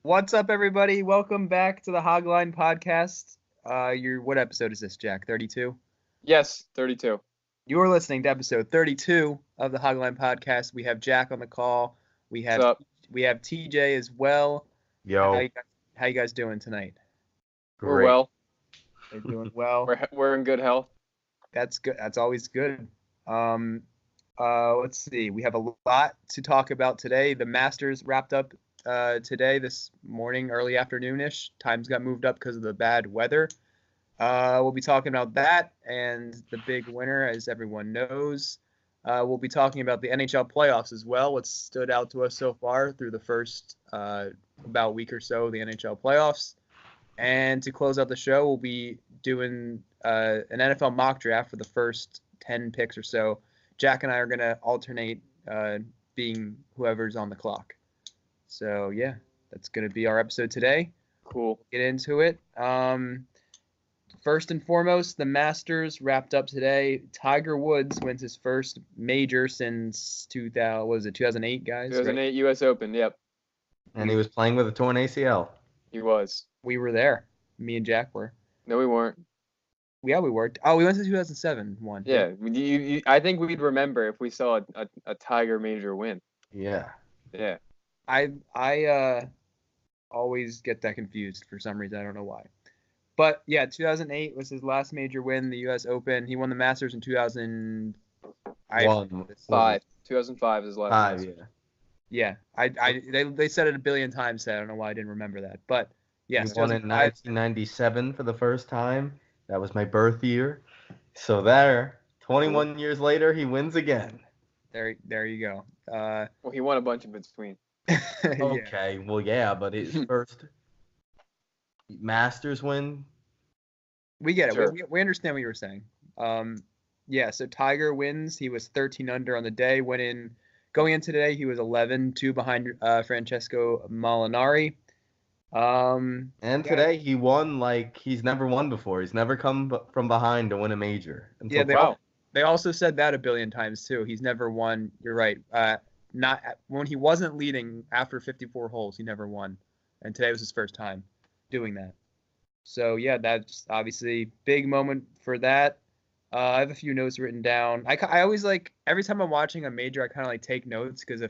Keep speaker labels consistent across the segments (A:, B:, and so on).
A: What's up, everybody? Welcome back to the Hog Line Podcast. What episode is this, Jack? 32?
B: Yes, 32.
A: You're listening to episode 32 of the Hog Line Podcast. We have Jack on the call. We
B: What's
A: have
B: up?
A: TJ as well. How
C: Yo,
A: you guys doing tonight?
B: We're
C: great.
B: well.
A: They're doing well.
B: We're in good health.
A: That's good. That's always good. Let's see. We have a lot to talk about today. The Masters wrapped up today, this morning, early afternoonish. Times got moved up because of the bad weather. We'll be talking about that and the big winner, as everyone knows. We'll be talking about the NHL playoffs as well, what stood out to us so far through the first about week or so of the NHL playoffs. And to close out the show, we'll be doing an NFL mock draft for the first 10 picks or so. Jack and I are going to alternate being whoever's on the clock. So, yeah, that's going to be our episode today.
B: Cool.
A: Get into it. First and foremost, the Masters wrapped up today. Tiger Woods wins his first major since 2008, guys?
B: 2008
A: Right?
B: U.S. Open. Yep,
C: And he was playing with a torn ACL.
B: he was.
A: We were there. Me and Jack were.
B: No, we weren't.
A: Yeah, we were. Oh, we went to 2007 one.
B: Yeah, I think we'd remember if we saw a Tiger major win.
C: Yeah.
B: Yeah.
A: I always get that confused for some reason. I don't know why. But yeah, 2008 was his last major win, the U.S. Open. He won the Masters in
B: 2005 is his last.
C: 5,
B: Masters.
C: yeah.
A: Yeah, they said it a billion times. So I don't know why I didn't remember that. But yes,
C: He won in
A: 2005.
C: 1997 for the first time. That was my birth year. So there, 21 years later, he wins again.
A: There you go.
B: Well, he won a bunch in between.
A: Yeah.
C: Okay, well, yeah, but his first Masters win.
A: We get it.
B: Sure.
A: We understand what you were saying. Yeah, so Tiger wins. He was 13 under on the day. Going into today, he was 11, 2 behind Francesco Molinari.
C: And today he won like he's never won before. He's never come from behind to win a major.
A: Yeah,
B: Wow.
A: they also said that a billion times too. He's never won. You're right. Not when he wasn't leading after 54 holes, he never won. And today was his first time doing that. So yeah, that's obviously big moment for that. I have a few notes written down. I always like every time I'm watching a major, I kind of like take notes because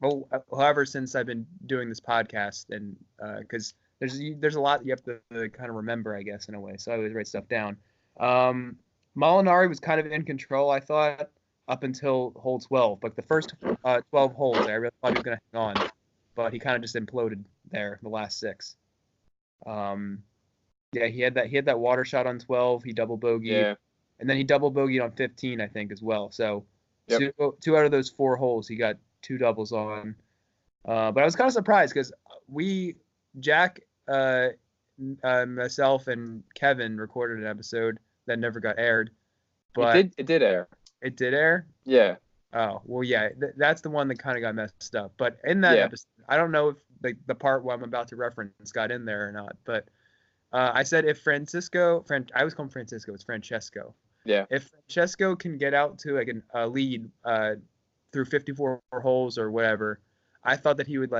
A: however, since I've been doing this podcast and because there's a lot you have to kind of remember, I guess, in a way. So I always write stuff down. Molinari was kind of in control, I thought, up until hole 12. Like the first 12 holes, I really thought he was going to hang on, but he kind of just imploded there the last 6. Yeah, he had that water shot on 12. He double bogeyed.
B: Yeah.
A: And then he double bogeyed on 15, I think, as well. So
B: Yep.
A: two out of those 4 holes, he got 2 doubles on. But I was kind of surprised because Jack, myself, and Kevin recorded an episode that never got aired. But
B: It did air.
A: it did air?
B: Yeah.
A: Oh, well, yeah, that's the one that kind of got messed up. But in that
B: Yeah.
A: episode, I don't know if the part where I'm about to reference got in there or not. But I said if I always call him Francisco. It's Francesco.
B: Yeah.
A: If Francesco can get out to like a lead through 54 holes or whatever, I thought that he would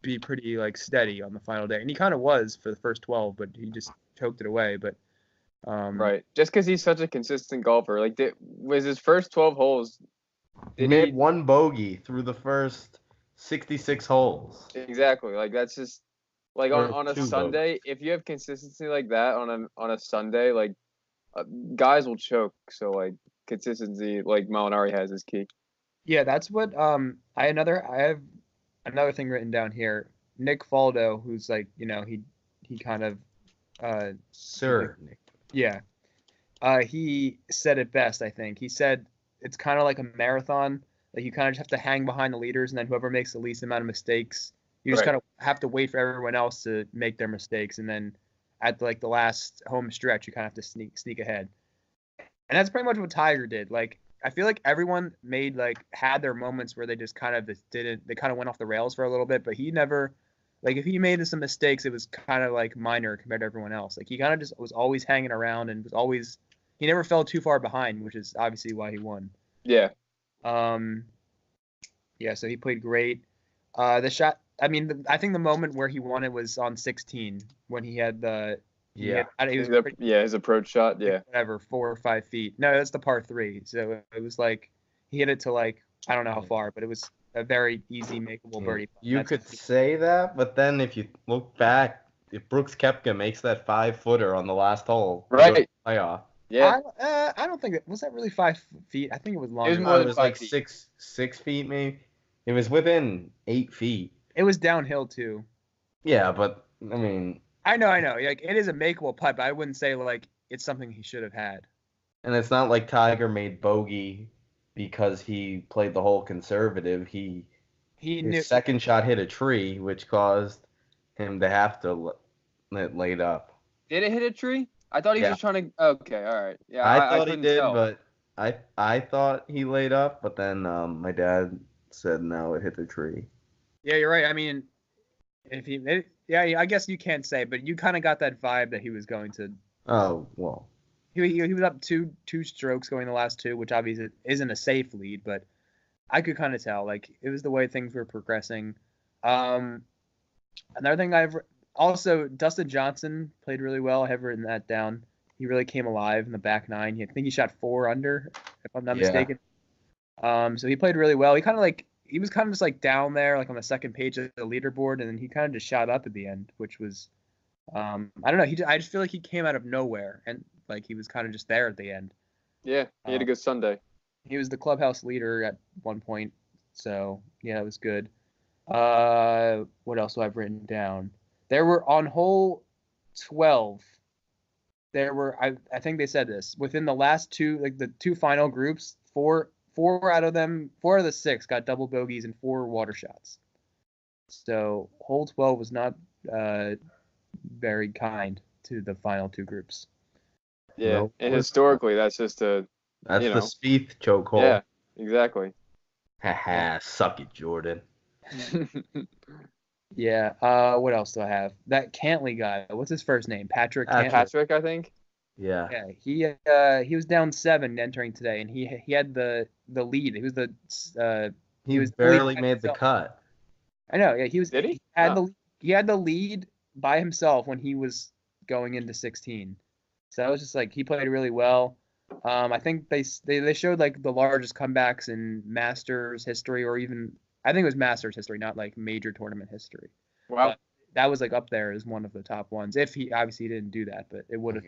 A: be pretty like steady on the final day, and he kind of was for the first 12, but he just choked it away. But
B: Right. Just because he's such a consistent golfer, like was his first 12 holes.
C: He made 1 bogey through the first 66 holes.
B: Exactly. Like that's just like
C: Or
B: on a
C: 2
B: Sunday. If you have consistency like that on a Sunday, like guys will choke. So like consistency, like Molinari has, is key.
A: yeah, that's what I have another thing written down here. Nick Faldo, who's like he kind of
C: Sir.
A: yeah. He said it best, I think. He said it's kind of like a marathon. Like you kind of just have to hang behind the leaders, and then whoever makes the least amount of mistakes, you just
B: Right.
A: kind of have to wait for everyone else to make their mistakes, and then at like the last home stretch, you kind of have to sneak ahead. And that's pretty much what Tiger did. Like I feel like everyone had their moments where they just kind of they kind of went off the rails for a little bit, but he never. Like if he made some mistakes, it was kind of like minor compared to everyone else. Like he kind of just was always hanging around and he never fell too far behind, which is obviously why he won.
B: Yeah.
A: Yeah, so he played great. The shot I mean, I think the moment where he won it was on 16 when he had the.
C: Yeah.
A: He was
B: His approach shot. Yeah.
A: whatever, 4 or 5 feet. No, that's the par 3. So it was like he hit it to like I don't know how far, but it was a very easy makeable birdie.
C: You could say that, but then if you look back, if Brooks Koepka makes that 5-footer on the last hole,
B: Right.
C: Playoff.
B: Yeah.
A: I don't think was that really 5 feet. I think it was longer.
B: It was more than
C: It was
B: 5
C: like
B: feet.
C: six feet maybe. It was within 8 feet.
A: It was downhill too.
C: Yeah, but I mean,
A: I know. Like it is a makeable putt, but I wouldn't say like it's something he should have had.
C: and it's not like Tiger made bogey because he played the hole conservative.
A: He
C: His
A: knew.
C: second shot hit a tree, which caused him to have to let laid up.
B: Did it hit a tree? I thought he was
C: Yeah.
B: just trying to. Okay, all right. Yeah,
C: I thought he
B: couldn't
C: did,
B: tell.
C: but I thought he laid up, but then my dad said no, it hit the tree.
A: Yeah, you're right. I mean, I guess you can't say, but you kind of got that vibe that he was going to.
C: Oh well.
A: He was up two strokes going the last 2, which obviously isn't a safe lead, but I could kind of tell. Like it was the way things were progressing. Another thing also Dustin Johnson played really well. I have written that down. He really came alive in the back 9. I think he shot 4 under, if I'm not mistaken. So he played really well. He was kind of just like down there, like on the second page of the leaderboard, and then he kind of just shot up at the end, which was, I don't know. I just feel like he came out of nowhere, and like he was kind of just there at the end.
B: Yeah, he had a good Sunday.
A: He was the clubhouse leader at one point, so yeah, it was good. What else do I have written down? There were on hole 12. There were I think they said this within the last 2, like the 2 final groups, four out of the 6 got double bogeys and 4 water shots. So hole 12 was not very kind to the final 2 groups.
B: Yeah,
C: Nope.
B: and historically, that's just a.
C: That's
B: You
C: the
B: know.
C: Spieth chokehold.
B: Yeah, exactly.
C: Haha, suck it, Jordan.
A: Yeah. What else do I have? That Cantley guy. What's his first name? Patrick Cantley.
B: Patrick, I think.
C: Yeah.
A: Yeah. He was down 7 entering today, and he had the lead. He was
C: He
A: was
C: barely
A: by
C: made the
A: himself.
C: cut.
A: I know. Yeah.
B: Did he?
A: He had the lead by himself when he was going into 16. So I was just like he played really well. I think they showed like the largest comebacks in Masters history, or even I think it was Masters history, not like major tournament history.
B: Wow.
A: That was like up there as one of the top ones. If he obviously didn't do that, but it would have.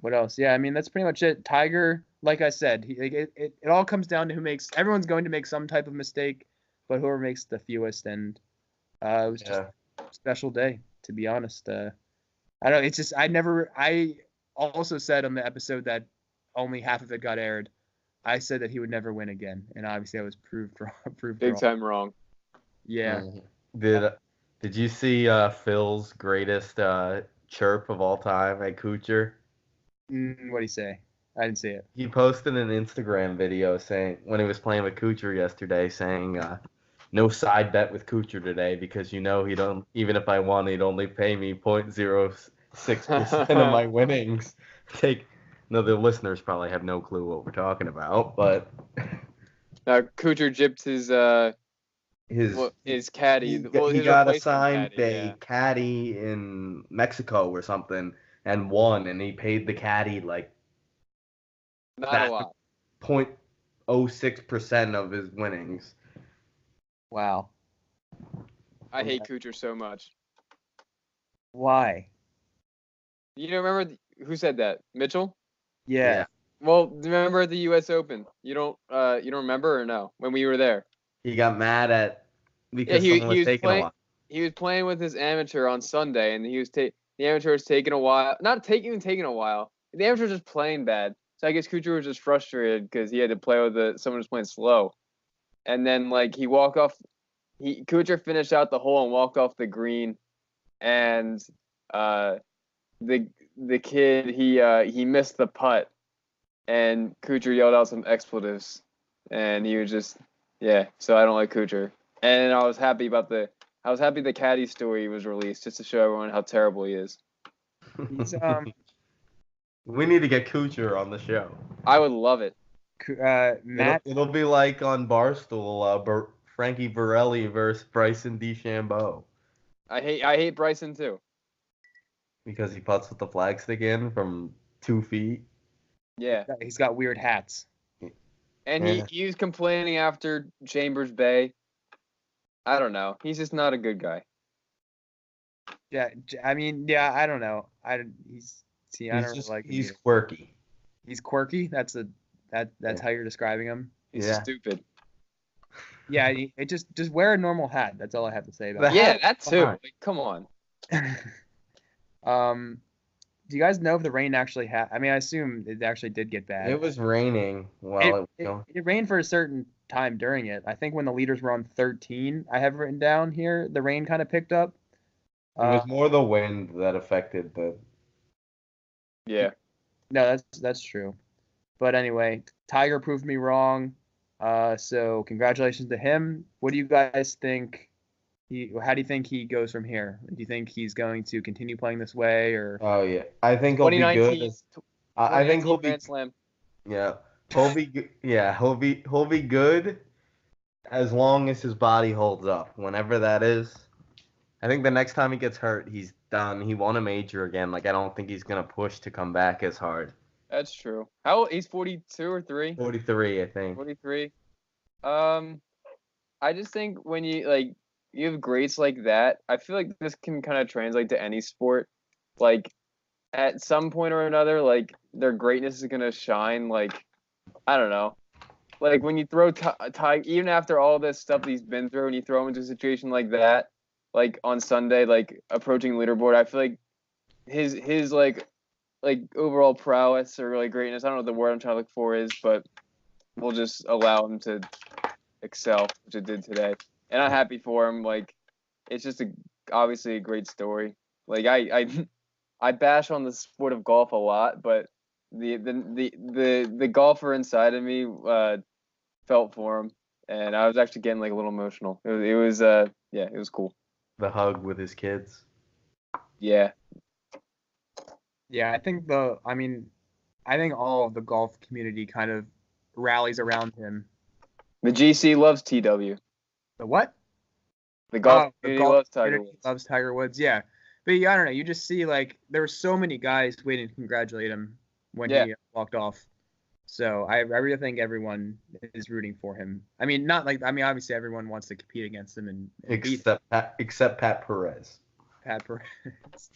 A: What else? Yeah, I mean that's pretty much it. Tiger, like I said, it all comes down to everyone's going to make some type of mistake, but whoever makes the fewest, and it was just a special day, to be honest. I don't know. It's just I also said on the episode that only half of it got aired. I said that he would never win again, and obviously I was proved wrong.
B: Big time wrong.
A: Yeah.
C: Did you see Phil's greatest chirp of all time at Kuchar?
A: What'd he say? I didn't see it.
C: He posted an Instagram video saying when he was playing with Kuchar yesterday, saying no side bet with Kuchar today because he don't. Even if I won, he'd only pay me 0.06% of my winnings. The listeners probably have no clue what we're talking about, but
B: Now Kuchar gypped his caddy.
C: He got assigned a caddy in Mexico or something and won, and he paid the caddy like
B: Not a lot.
C: 0.06% of his winnings.
A: Wow.
B: I hate Kuchar so much.
A: Why?
B: You know, remember who said that? Mitchell?
A: Yeah.
B: Well, remember at the U.S. Open? You don't remember or no? When we were there,
C: He got mad because someone was taking a while.
B: he was playing with his amateur on Sunday, and the amateur was taking a while. Not taking a while. The amateur was just playing bad. So I guess Kuchar was just frustrated because he had to play with someone who's playing slow. And then like he walked off. Kuchar finished out the hole and walked off the green, and the kid he missed the putt, and Kuchar yelled out some expletives, and he was just So I don't like Kuchar, and I was happy the caddy story was released just to show everyone how terrible he is.
A: He's
C: We need to get Kuchar on the show.
B: I would love it.
A: Matt.
C: It'll be like on Barstool, Frankie Borelli versus Bryson DeChambeau.
B: I hate Bryson too.
C: Because he putts with the flag stick in from 2 feet.
B: Yeah.
A: He's got weird hats.
B: And he was complaining after Chambers Bay. I don't know. He's just not a good guy.
A: Yeah, I mean, yeah, I don't know. I don't really like him
C: he's
A: either.
C: quirky.
A: He's quirky. That's how you're describing him.
B: He's
C: Yeah.
B: stupid.
A: Yeah, it just wear a normal hat. That's all I have to say about
C: The
A: it.
B: Yeah, that too.
C: fine.
B: Like, come on.
A: Do you guys know if the rain actually I mean, I assume it actually did get bad.
C: It was raining while it was going.
A: It rained for a certain time during it. I think when the leaders were on 13, I have written down here, the rain kind of picked up.
C: It was more the wind that affected the.
B: Yeah.
A: No, that's true. But anyway, Tiger proved me wrong. So congratulations to him. What do you guys think? How do you think he goes from here? Do you think he's going to continue playing this way, or?
C: Oh yeah, I think he'll be
B: 2019.
C: good. I think he'll be.
B: Grand Slam.
C: Yeah, he'll be. Yeah, he'll be good, as long as his body holds up. Whenever that is, I think the next time he gets hurt, he's done. He won a major again. Like I don't think he's gonna push to come back as hard.
B: That's true. How old? He's 42 or 3?
C: 43, I think.
B: 43. I just think when you have greats like that, I feel like this can kind of translate to any sport. Like at some point or another, like their greatness is gonna shine. Like I don't know. Like when you throw Tiger, even after all this stuff that he's been through, and you throw him into a situation like that, like on Sunday, like approaching leaderboard, I feel like his like overall prowess or like greatness, I don't know what the word I'm trying to look for is, but we'll just allow him to excel, which it did today. And I'm happy for him. Like it's just obviously a great story. Like I bash on the sport of golf a lot, but the golfer inside of me felt for him, and I was actually getting like a little emotional. It was cool.
C: The hug with his kids.
B: Yeah.
A: Yeah, I think all of the golf community kind of rallies around him.
B: The GC loves TW.
A: The what?
B: The golf
A: The
B: community
A: golf
B: loves Tiger
A: community
B: Woods.
A: loves Tiger Woods. Yeah, but yeah, I don't know. You just see like there were so many guys waiting to congratulate him when he walked off. So I really think everyone is rooting for him. I mean, obviously everyone wants to compete against him and beat
C: except Pat Perez.
A: Pat Perez.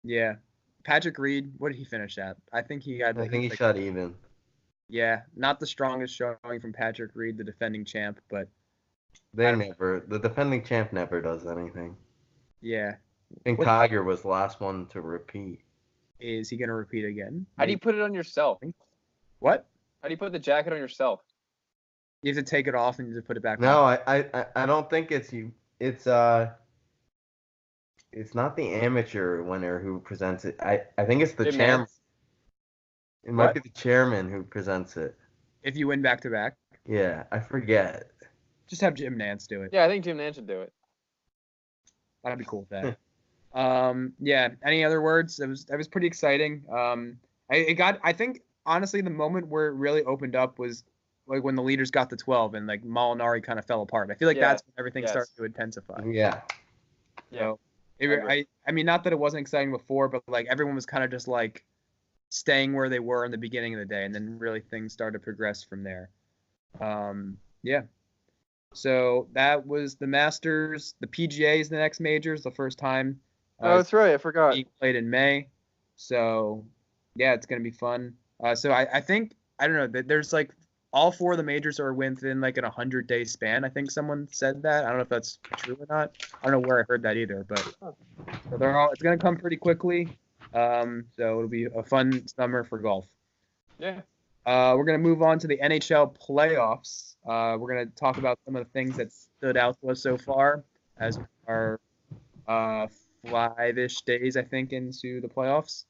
A: Yeah. Patrick Reed, what did he finish at? I think he had.
C: I think he shot even.
A: Yeah, not the strongest showing from Patrick Reed, the defending champ, but
C: The defending champ never does anything.
A: yeah.
C: I think Tiger was the last one to repeat.
A: Is he gonna repeat again?
B: How do you put it on yourself?
A: What?
B: How do you put the jacket on yourself?
A: You have to take it off and you just put it back
C: No,
A: on.
C: I don't think it's you. It's not the amateur winner who presents it. I think it's the
B: Jim
C: chairman.
B: Nance?
C: It might
A: What?
C: be the chairman who presents it.
A: If you win back to back,
C: Yeah, I forget.
A: just have Jim Nance do it.
B: Yeah, I think Jim Nance should do it.
A: That'd be cool with that. Yeah. Any other words? That was pretty exciting. I think honestly the moment where it really opened up was like when the leaders got to 12 and like Molinari kind of fell apart. I feel like that's when everything started to intensify.
C: Yeah.
A: So I mean, not that it wasn't exciting before, but like everyone was kind of just like staying where they were in the beginning of the day, and then really things started to progress from there. Yeah. So that was the Masters. The PGA is the next major. It's the first time.
B: Oh, that's right. I forgot.
A: Being played in May. So yeah, it's gonna be fun. So I think I don't know that there's like all 4 of the majors are within like an 100-day span. I think someone said that. I don't know if that's true or not. I don't know where I heard that either, but so it's gonna come pretty quickly. So it'll be a fun summer for golf.
B: Yeah.
A: We're going to move on to the NHL playoffs. We're going to talk about some of the things that stood out to us so far as our 5-ish days, I think, into the playoffs.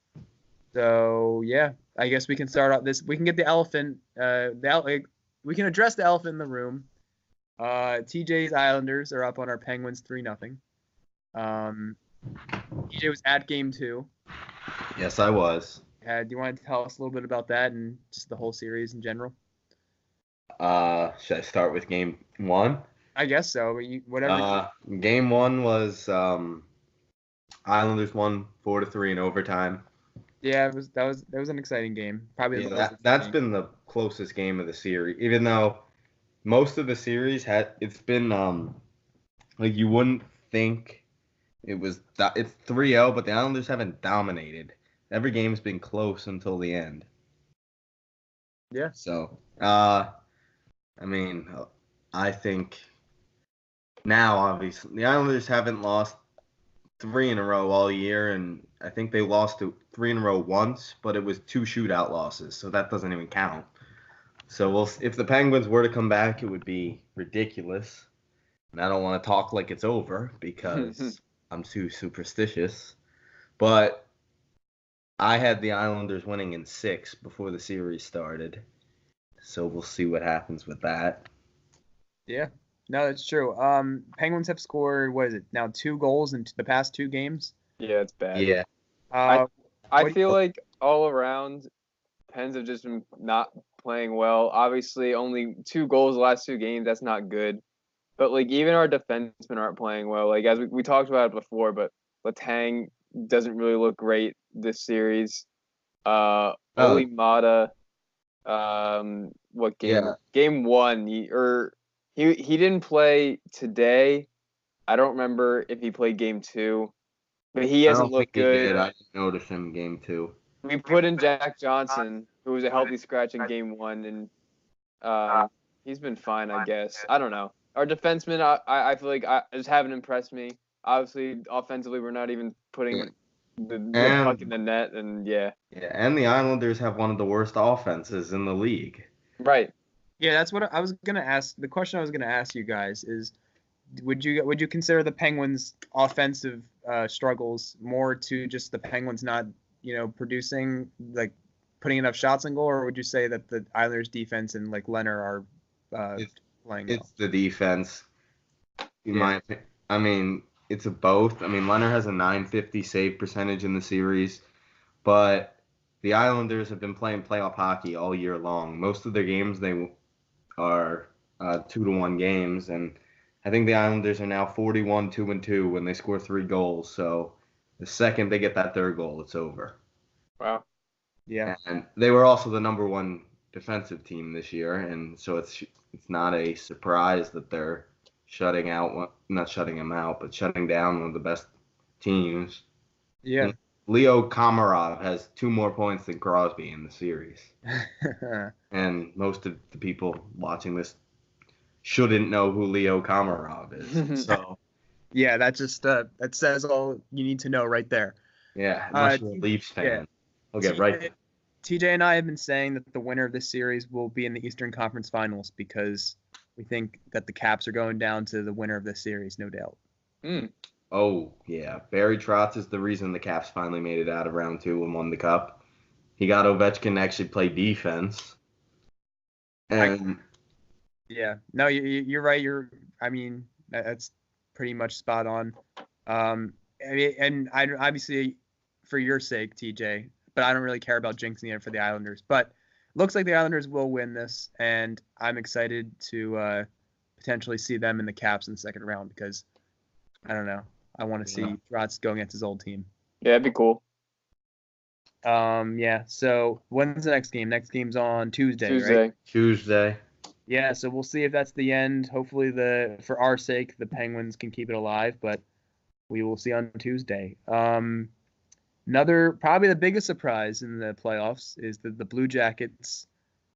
A: So, yeah, I guess we can start out this. We can get the elephant. We can address the elephant in the room. TJ's Islanders are up on our Penguins 3-0. TJ was at game 2.
C: Yes, I was.
A: Do you want to tell us a little bit about that and just the whole series in general?
C: Should I start with game one?
A: I guess so. Whatever.
C: Game one was Islanders won 4-3 in overtime.
A: Yeah, that was an exciting game. Probably the
C: Yeah,
A: most
C: that's
A: exciting.
C: been the closest game of the series. Even though most of the series it's been like you wouldn't think it's 3-0, but the Islanders haven't dominated. Every game's been close until the end.
A: Yeah.
C: So, I mean, I think now obviously the Islanders haven't lost 3 in a row all year, and I think they lost to 3 in a row once, but it was 2 shootout losses, so that doesn't even count. So if the Penguins were to come back, it would be ridiculous. And I don't want to talk like it's over because I'm too superstitious. But I had the Islanders winning in 6 before the series started. So we'll see what happens with that.
A: Yeah. No, that's true. Penguins have scored, what is it now, 2 goals in the past 2 games.
B: Yeah, it's bad.
C: Yeah.
A: Uh,
B: I
A: what-
B: feel like all around, Pens have just been not playing well. Obviously, only 2 goals the last 2 games. That's not good. But like even our defensemen aren't playing well. Like as we talked about it before, but Letang doesn't really look great this series. Oli Mata, what game?
C: Yeah.
B: Game 1. He didn't play today. I don't remember if he played game 2, but he hasn't looked good.
C: I didn't notice him game 2.
B: We put in Jack Johnson, who was a healthy scratch in game 1, and he's been fine, I guess. I don't know. Our defensemen, I feel like just haven't impressed me. Obviously, offensively, we're not even putting the puck in the net, and yeah.
C: Yeah, and the Islanders have one of the worst offenses in the league.
B: Right.
A: Yeah, that's what I was gonna ask. The question I was gonna ask you guys is, would you consider the Penguins' offensive struggles more to just the Penguins not producing, like putting enough shots in goal, or would you say that the Islanders' defense and like Leonard are playing well?
C: It's the defense. I mean, it's a both. I mean, Leonard has a .950 save percentage in the series, but the Islanders have been playing playoff hockey all year long. Most of their games they are 2-1 games, and I think the Islanders are now 41 2-2 when they score 3 goals. So the second they get that third goal, it's over.
B: Wow.
A: Yeah.
C: And they were also the number 1 defensive team this year, and so it's not a surprise that they're shutting down one of the best teams.
A: Yeah.
C: And Leo Komarov has 2 more points than Crosby in the series. And most of the people watching this shouldn't know who Leo Komarov is. So
A: yeah, that just that says all you need to know right there.
C: yeah, unless you're a Leafs fan.
A: Yeah.
C: Okay, right.
A: TJ and I have been saying that the winner of this series will be in the Eastern Conference Finals because we think that the Caps are going down to the winner of this series, no doubt.
C: Oh, yeah. Barry Trotz is the reason the Caps finally made it out of round 2 and won the Cup. He got Ovechkin to actually play defense. And
A: yeah. No, you're right. I mean, that's pretty much spot on. And I obviously, for your sake, TJ, but I don't really care about jinxing it for the Islanders. But looks like the Islanders will win this, and I'm excited to potentially see them in the Caps in the second round because, I don't know, I want to see Trotz going against his old team.
B: Yeah, it'd be cool.
A: Yeah, so when's the next game? Next game's on Tuesday, right?
C: Tuesday.
A: Yeah, so we'll see if that's the end. Hopefully, for our sake, the Penguins can keep it alive, but we will see on Tuesday. Probably the biggest surprise in the playoffs is the Blue Jackets.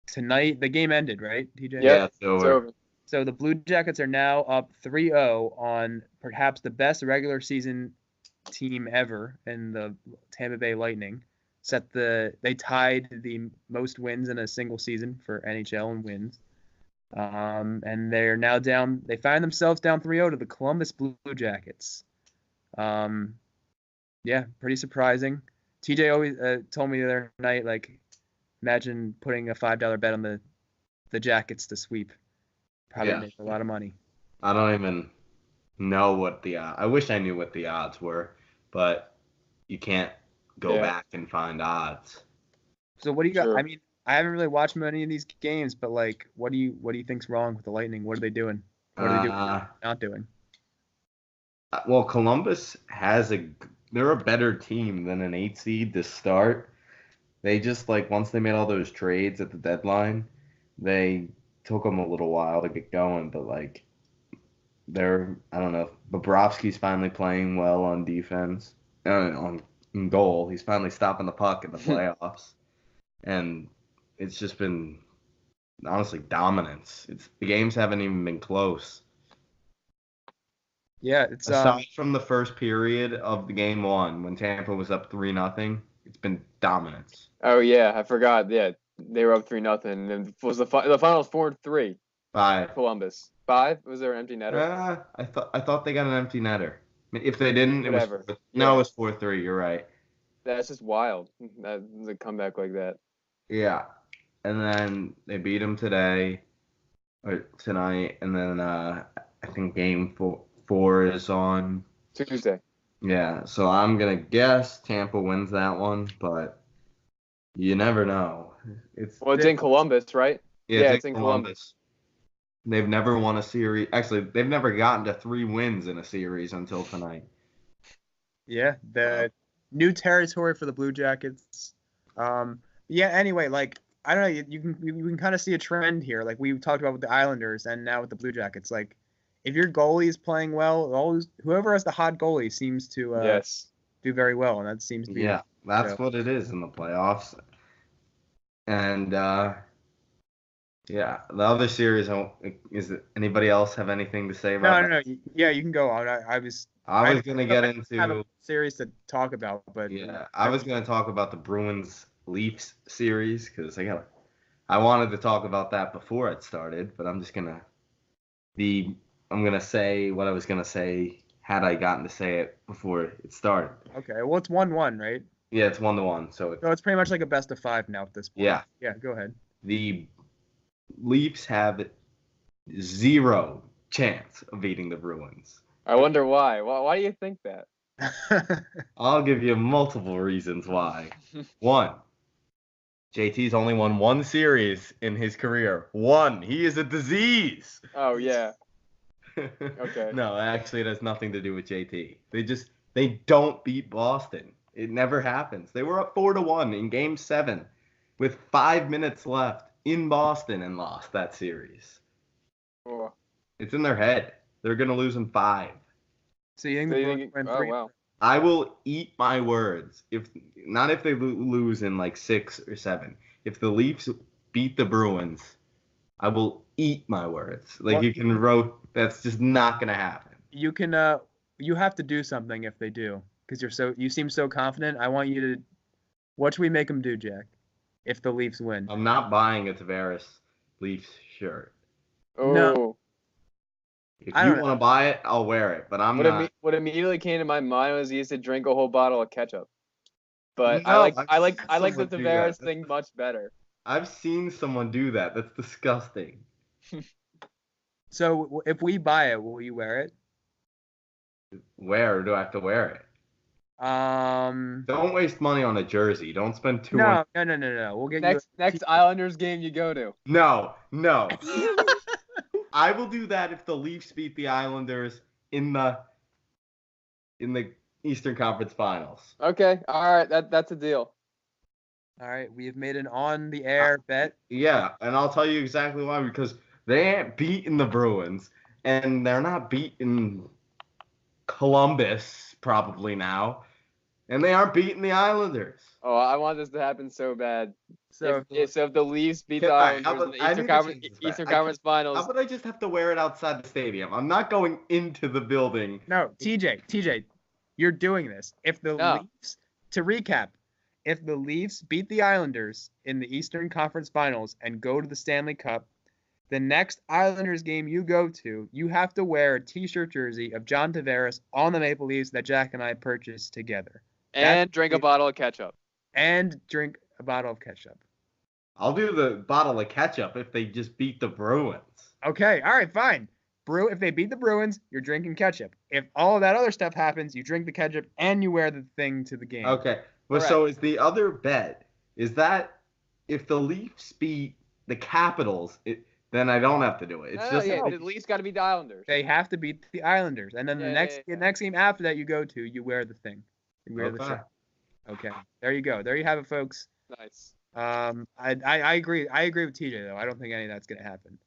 A: Tonight, the game ended, right, TJ?
B: Yeah, it's over.
A: So the Blue Jackets are now up 3-0 on perhaps the best regular season team ever in the Tampa Bay Lightning. They tied the most wins in a single season for NHL in wins. And they're now down. They find themselves down 3-0 to the Columbus Blue Jackets. Yeah, pretty surprising. TJ always told me the other night, like, imagine putting a $5 bet on the Jackets to sweep. Probably make a lot of money.
C: I don't even know what I wish I knew what the odds were, but you can't go back and find odds.
A: So what do you got?
B: Sure.
A: I mean, I haven't really watched many of these games, but like, what do you think's wrong with the Lightning? What are they doing? What are they doing? Not doing?
C: Well, Columbus they're a better team than an 8 seed to start. They just once they made all those trades at the deadline, they took them a little while to get going, but I don't know. Bobrovsky's finally playing well on defense, in goal. He's finally stopping the puck in the playoffs, and it's just been honestly dominance. The games haven't even been close.
A: Yeah, it's
C: aside from the first period of the game 1 when Tampa was up 3-0, it's been dominance.
B: Oh yeah, I forgot. Yeah, they were up 3-0. And was the finals 4-3?
C: 5.
B: Columbus 5. Was there an empty netter?
C: I thought they got an empty netter. If they didn't,
B: Whatever.
C: It was 4-3. You're right.
B: That's just wild. That's a comeback like that.
C: Yeah, and then they beat them tonight, and then I think game 4 is on
B: Tuesday.
C: Yeah, so I'm gonna guess Tampa wins that one, but you never know.
B: It's in Columbus, right?
C: Yeah, it's in Columbus. They've never won a series. Actually, they've never gotten to 3 wins in a series until tonight.
A: Yeah, the new territory for the Blue Jackets. Yeah. Anyway, I don't know. You can kind of see a trend here, like we talked about with the Islanders, and now with the Blue Jackets. If your goalie is playing well, whoever has the hot goalie seems to do very well, and that seems to be
C: that's what it is in the playoffs. And the other series, is it anybody else have anything to say about that?
A: No. Yeah, you can go on. I was
C: going to get into
A: have a series to talk about, but
C: I was going to talk about the Bruins Leafs series because I wanted to talk about that before it started, but I'm going to say what I was going to say had I gotten to say it before it started.
A: Okay, well it's 1-1, right?
C: Yeah, it's 1-1. So
A: it's pretty much like a best of 5 now at this point.
C: Yeah.
A: Yeah, go ahead.
C: The Leafs have 0 chance of beating the Bruins.
B: I wonder why. Why do you think that?
C: I'll give you multiple reasons why. 1, JT's only won 1 series in his career. 1. He is a disease.
B: Oh, yeah. Okay.
C: No, actually, it has nothing to do with JT. They don't beat Boston. It never happens. They were up 4-1 in Game 7 with 5 minutes left in Boston and lost that series.
B: Oh.
C: It's in their head. They're going to lose in 5.
A: So you think the Bruins win 3?
B: Wow.
C: I will eat my words. If they lose in 6 or 7. If the Leafs beat the Bruins, I will eat my words. That's just not going to happen.
A: You can you have to do something if they do, because you seem so confident. I want you to. What should we make them do, Jack? If the Leafs win,
C: I'm not buying a Tavares Leafs shirt.
B: Oh.
A: No.
C: If you want to buy it, I'll wear it, but I'm not.
B: What immediately came to my mind was he used to drink a whole bottle of ketchup. But
C: No,
B: I like the
C: do
B: Tavares
C: that.
B: thing much better.
C: I've seen someone do that. That's disgusting.
A: So if we buy it, will you wear it?
C: Where do I have to wear it? Don't waste money on a jersey. Don't spend too much.
A: No. We'll get
B: next Islanders game you go to.
C: No. I will do that if the Leafs beat the Islanders in the Eastern Conference Finals.
B: Okay, all right, that's a deal.
A: All right, we have made an on-the-air bet.
C: Yeah, and I'll tell you exactly why. Because they ain't beating the Bruins, and they're not beating Columbus probably now, and they aren't beating the Islanders.
B: Oh, I want this to happen so bad.
A: So
B: if the Leafs beat the Islanders in the Eastern Conference Finals.
C: How about I just have to wear it outside the stadium? I'm not going into the building.
A: No, TJ, you're doing this. Leafs, to recap, if the Leafs beat the Islanders in the Eastern Conference Finals and go to the Stanley Cup, the next Islanders game you go to, you have to wear a T-shirt jersey of John Tavares on the Maple Leafs that Jack and I purchased together.
B: And drink a bottle of ketchup.
A: And drink a bottle of ketchup.
C: I'll do the bottle of ketchup if they just beat the Bruins.
A: Okay, all right, fine. If they beat the Bruins, you're drinking ketchup. If all of that other stuff happens, you drink the ketchup and you wear the thing to the game.
C: Okay. Well, so is the other bet, is that if the Leafs beat the Capitals, then I don't have to do it. It's just
B: yeah, the Leafs got to beat the Islanders.
A: They have to beat the Islanders, and then
B: Yeah,
A: the next game after that you go to, you wear the thing. You wear the shirt. Okay, there you go. There you have it, folks.
B: Nice.
A: I agree. I agree with TJ though. I don't think any of that's gonna happen.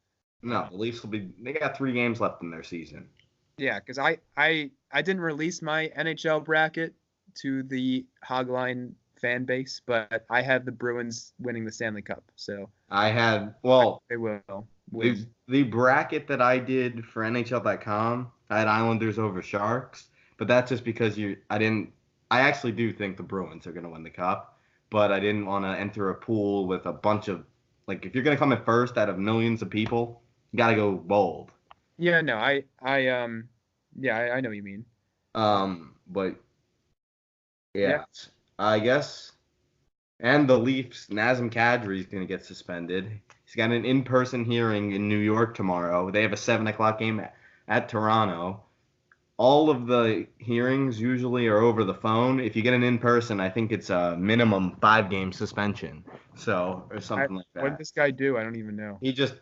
C: No, the Leafs will be. They got 3 games left in their season.
A: Yeah, because I didn't release my NHL bracket to the Hog Line fan base, but I have the Bruins winning the Stanley Cup. So
C: I had
A: they will
C: win. The bracket that I did for NHL.com, I had Islanders over Sharks, but that's just because I actually do think the Bruins are gonna win the cup, but I didn't want to enter a pool with a bunch of if you're gonna come in first out of millions of people, you gotta go bold.
A: Yeah, no, I know what you mean.
C: But yeah, I guess. And the Leafs, Nazem Kadri is going to get suspended. He's got an in-person hearing in New York tomorrow. They have a 7 o'clock game at Toronto. All of the hearings usually are over the phone. If you get an in-person, I think it's a minimum 5-game suspension. Or something like that.
A: What did this guy do? I don't even know.
C: He just,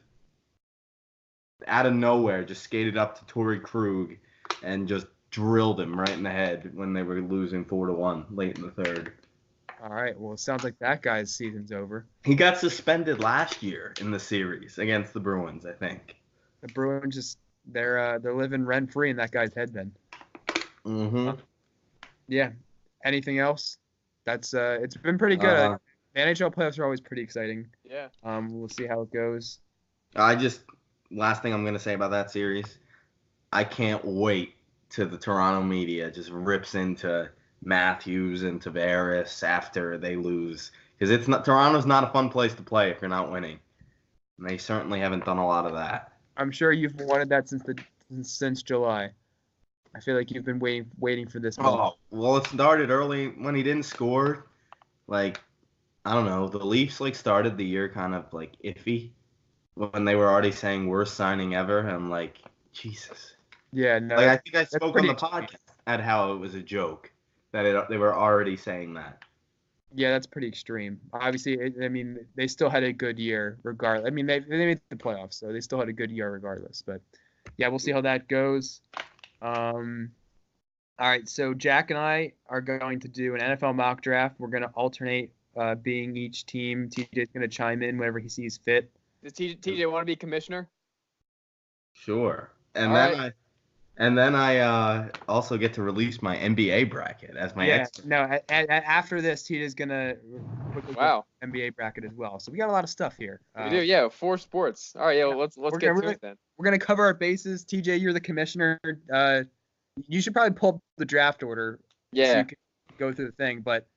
C: out of nowhere, just skated up to Torrey Krug and just drilled him right in the head when they were losing 4-1 late in the third.
A: All right. Well, it sounds like that guy's season's over.
C: He got suspended last year in the series against the Bruins, I think.
A: The Bruins just they're living rent free in that guy's head then.
C: Mm-hmm.
A: Yeah. Anything else? That's it's been pretty good. The NHL playoffs are always pretty exciting.
B: Yeah.
A: We'll see how it goes.
C: Last thing I'm gonna say about that series, I can't wait till the Toronto media just rips into Matthews and Tavares after they lose, because Toronto's not a fun place to play if you're not winning, and they certainly haven't done a lot of that.
A: I'm sure you've wanted that since July. I feel like you've been waiting for this moment.
C: Oh, well, it started early when he didn't score. I don't know. The Leafs started the year kind of iffy when they were already saying worst signing ever. And I'm like, Jesus.
A: Yeah, no.
C: I think I spoke on the podcast at how it was a joke that they were already saying that.
A: Yeah, that's pretty extreme. Obviously, they still had a good year regardless. They made the playoffs, so they still had a good year regardless. But yeah, we'll see how that goes. All right, so Jack and I are going to do an NFL mock draft. We're going to alternate being each team. TJ's going to chime in whenever he sees fit.
B: Does TJ want to be commissioner?
C: Sure.
B: And
C: then I also get to release my NBA bracket as my extra.
A: No, after this, TJ's going to NBA bracket as well. So we got a lot of stuff here.
B: We do, yeah. 4 sports. All right, yeah. Well, let's get to it then.
A: We're going to cover our bases. TJ, you're the commissioner. You should probably pull up the draft order.
B: Yeah.
A: So you can go through the thing. But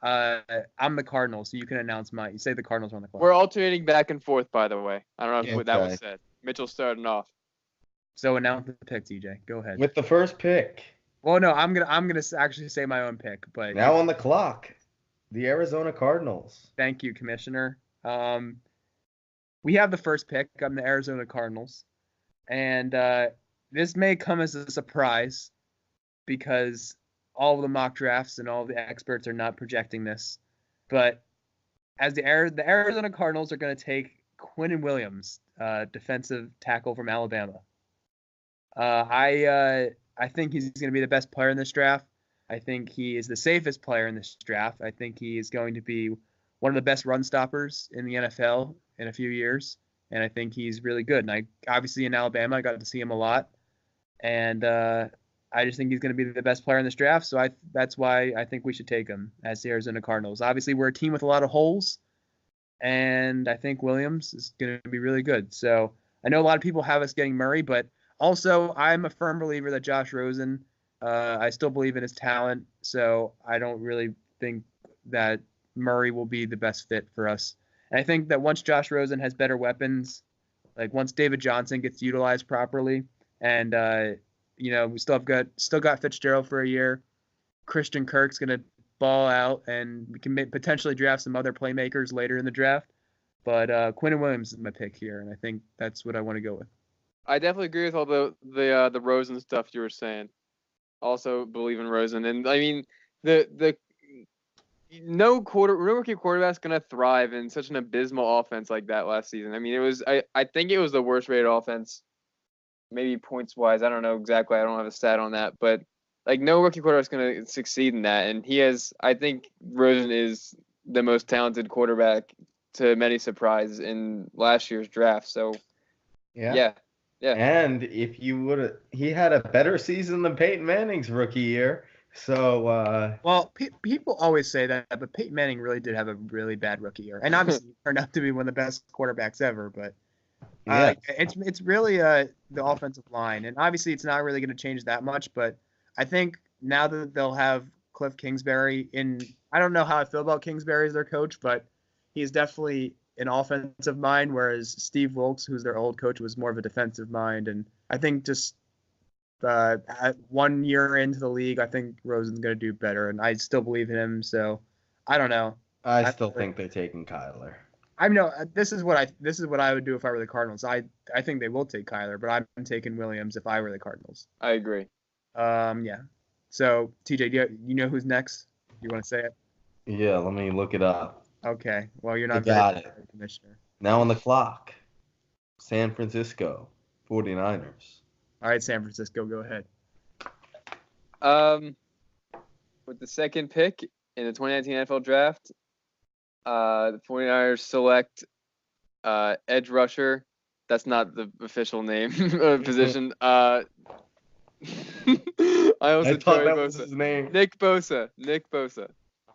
A: I'm the Cardinals, so you can announce you say the Cardinals are on the clock.
B: We're alternating back and forth, by the way. I don't know if that was said. Mitchell's starting off.
A: So announce the pick, TJ. Go ahead.
C: With the first pick.
A: Well, no, I'm gonna actually say my own pick, but
C: now on the clock, the Arizona Cardinals.
A: Thank you, Commissioner. We have the first pick. I'm the Arizona Cardinals, and this may come as a surprise because all of the mock drafts and all the experts are not projecting this, but as the Arizona Cardinals are going to take Quinnen Williams, defensive tackle from Alabama. I think he's going to be the best player in this draft. I think he is the safest player in this draft. I think he is going to be one of the best run stoppers in the NFL in a few years, and I think he's really good. And obviously in Alabama, I got to see him a lot, and I just think he's going to be the best player in this draft. So that's why I think we should take him as the Arizona Cardinals. Obviously, we're a team with a lot of holes, and I think Williams is going to be really good. So I know a lot of people have us getting Murray, but also I'm a firm believer that Josh Rosen, I still believe in his talent. So I don't really think that Murray will be the best fit for us. And I think that once Josh Rosen has better weapons, once David Johnson gets utilized properly, and we still got Fitzgerald for a year, Christian Kirk's gonna ball out, and we can potentially draft some other playmakers later in the draft. But Quinnen Williams is my pick here, and I think that's what I want to go with.
B: I definitely agree with all the Rosen stuff you were saying. Also believe in Rosen, and I mean the no rookie quarterback's gonna thrive in such an abysmal offense like that last season. I mean, I think it was the worst rated offense, maybe points wise. I don't know exactly. I don't have a stat on that, but like no rookie quarterback's gonna succeed in that. And I think Rosen is the most talented quarterback to many surprise in last year's draft. So yeah.
C: And if you would, he had a better season than Peyton Manning's rookie year. So,
A: well, people always say that, but Peyton Manning really did have a really bad rookie year, and obviously he turned out to be one of the best quarterbacks ever. But it's really the offensive line, and obviously it's not really going to change that much. But I think now that they'll have Cliff Kingsbury in, I don't know how I feel about Kingsbury as their coach, but he's definitely an offensive mind, whereas Steve Wilkes, who's their old coach, was more of a defensive mind. And I think just 1 year into the league, I think Rosen's going to do better, and I still believe in him. So I don't know.
C: I still think they're taking Kyler.
A: I know this is what I would do if I were the Cardinals. I think they will take Kyler, but I'm taking Williams if I were the Cardinals.
B: I agree.
A: Yeah. So TJ, do you know who's next? You want to say it?
C: Yeah, let me look it up.
A: Okay. Well, you're not
C: got it.
A: Commissioner.
C: Now on the clock, San Francisco 49ers.
A: All right, San Francisco, go ahead.
B: With the second pick in the 2019 NFL Draft, the 49ers select edge rusher. That's not the official name of position. I
C: thought that was his name.
B: Nick Bosa.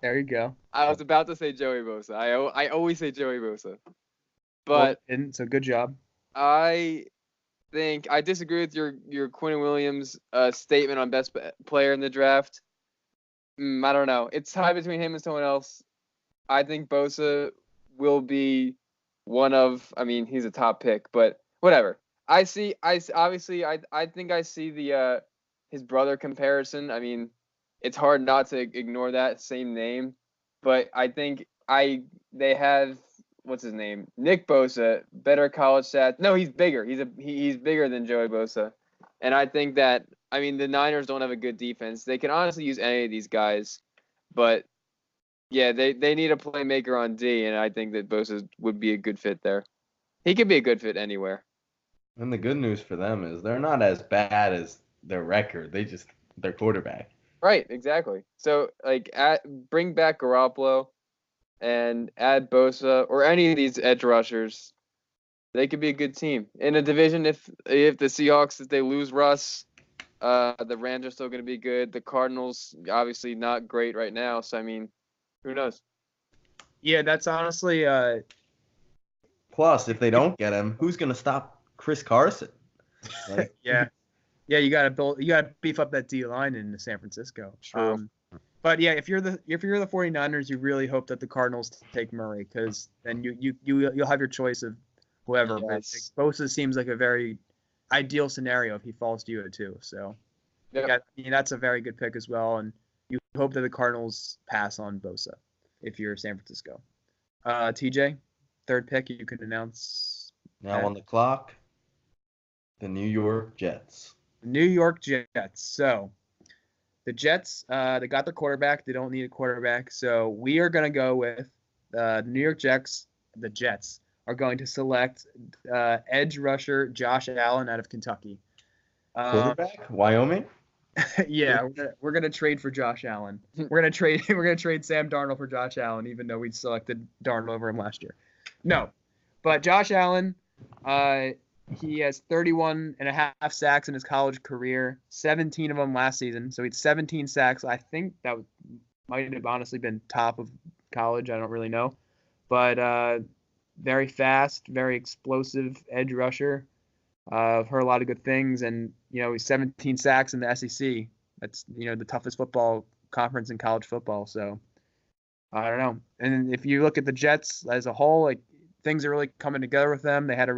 A: There you go.
B: I was about to say Joey Bosa. I always say Joey Bosa. But
A: so good job.
B: I think I disagree with your Quinn Williams statement on best player in the draft. I don't know. It's tied between him and someone else. I think Bosa will be one of. I mean, he's a top pick, but whatever. I think I see the his brother comparison. I mean, it's hard not to ignore that same name, but I think they have. What's his name? Nick Bosa, better college stats. No, he's bigger. He's bigger than Joey Bosa. And I think that, I mean, the Niners don't have a good defense. They can honestly use any of these guys. But, yeah, they need a playmaker on D, and I think that Bosa would be a good fit there. He could be a good fit anywhere.
C: And the good news for them is they're not as bad as their record. Their quarterback.
B: Right, exactly. So, like, bring back Garoppolo and add Bosa or any of these edge rushers. They could be a good team in a division. If the Seahawks, if they lose Russ, the Rams are still going to be good. The Cardinals obviously not great right now. So I mean, who knows?
A: Yeah, that's honestly.
C: Plus, if they don't get him, who's going to stop Chris Carson?
A: Like, yeah, you got to beef up that D line in San Francisco.
B: True.
A: But yeah, if you're the 49ers, you really hope that the Cardinals take Murray, because then you'll have your choice of whoever.
B: Yes.
A: But Bosa seems like a very ideal scenario if he falls to you too. So yeah, I mean, that's a very good pick as well, and you hope that the Cardinals pass on Bosa if you're San Francisco. TJ, third pick, you can announce.
C: Now on the clock, the New York Jets.
A: New York Jets. So the Jets, they got their quarterback. They don't need a quarterback. So we are going to go with the New York Jets. The Jets are going to select edge rusher Josh Allen out of Kentucky.
C: Quarterback? Wyoming?
A: Yeah, we're gonna trade for Josh Allen. We're gonna trade Sam Darnold for Josh Allen, even though we selected Darnold over him last year. No, but Josh Allen, he has 31 and a half sacks in his college career, 17 of them last season. So he had 17 sacks. I think that might have honestly been top of college. I don't really know, but very fast, very explosive edge rusher. I've heard a lot of good things, and he's 17 sacks in the SEC. That's the toughest football conference in college football. So I don't know. And if you look at the Jets as a whole, like, things are really coming together with them. They had